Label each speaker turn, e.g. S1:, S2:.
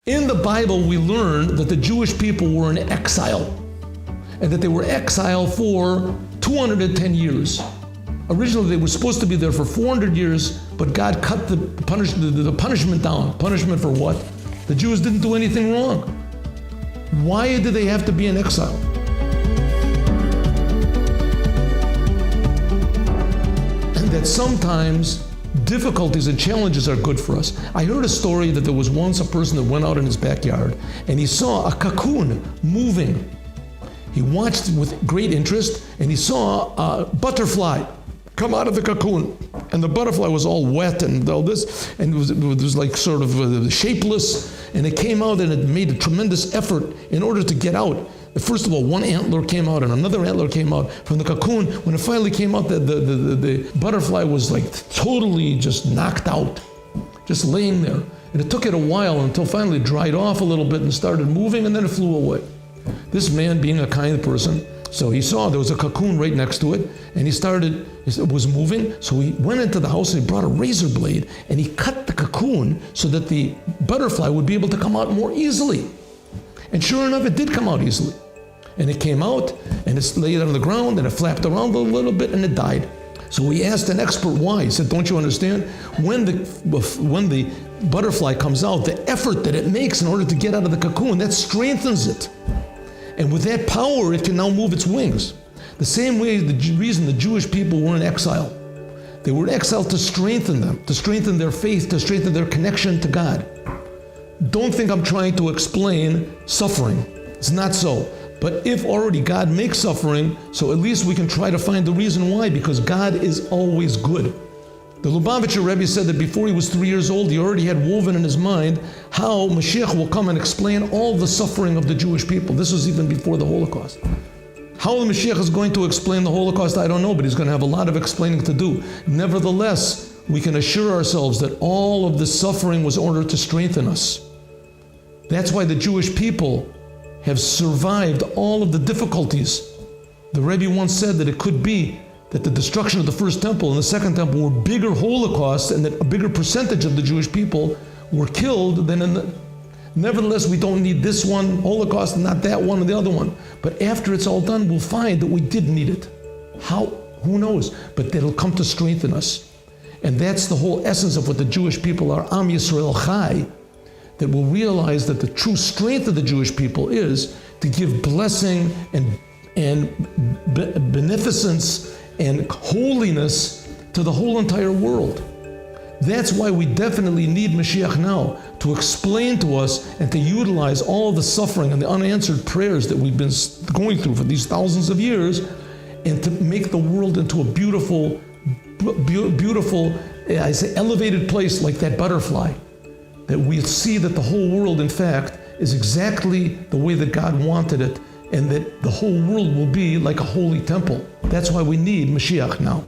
S1: In the Bible, we learn that the Jewish people were in exile, and that they were exiled for 210 years. Originally, they were supposed to be there for 400 years, but God cut the punishment down. Punishment for what? The Jews didn't do anything wrong. Why did they have to be in exile? And that sometimes difficulties and challenges are good for us. I heard a story that there was once a person that went out in his backyard and he saw a cocoon moving. He watched with great interest and he saw a butterfly come out of the cocoon, and the butterfly was all wet and all this, and it was like sort of shapeless, and it came out and it made a tremendous effort in order to get out. First of all, one antler came out and another antler came out from the cocoon. When it finally came out, the butterfly was like totally just knocked out, just laying there. And it took it a while until finally it dried off a little bit and started moving, and then it flew away. This man, being a kind person, so he saw there was a cocoon right next to it, and it was moving, so he went into the house and he brought a razor blade and he cut the cocoon so that the butterfly would be able to come out more easily. And sure enough, it did come out easily. And it came out and it laid on the ground and it flapped around a little bit and it died. So we asked an expert why. He said, don't you understand? When the butterfly comes out, the effort that it makes in order to get out of the cocoon, that strengthens it. And with that power, it can now move its wings. The same way, the reason the Jewish people were in exile. They were in exile to strengthen them, to strengthen their faith, to strengthen their connection to God. Don't think I'm trying to explain suffering. It's not so. But if already God makes suffering, so at least we can try to find the reason why, because God is always good. The Lubavitcher Rebbe said that before he was 3 years old, he already had woven in his mind how Moshiach will come and explain all the suffering of the Jewish people. This was even before the Holocaust. How the Moshiach is going to explain the Holocaust, I don't know, but he's going to have a lot of explaining to do. Nevertheless, we can assure ourselves that all of the suffering was in order to strengthen us. That's why the Jewish people have survived all of the difficulties. The Rebbe once said that it could be that the destruction of the first temple and the second temple were bigger holocausts, and that a bigger percentage of the Jewish people were killed than in the... Nevertheless, we don't need this one Holocaust and not that one or the other one. But after it's all done, we'll find that we did need it. How? Who knows? But that'll come to strengthen us. And that's the whole essence of what the Jewish people are, Am Yisrael Chai, that will realize that the true strength of the Jewish people is to give blessing and beneficence and holiness to the whole entire world. That's why we definitely need Moshiach now, to explain to us and to utilize all the suffering and the unanswered prayers that we've been going through for these thousands of years, and to make the world into a beautiful, I say, elevated place like that butterfly. That we see that the whole world, in fact, is exactly the way that God wanted it, and that the whole world will be like a holy temple. That's why we need Moshiach now.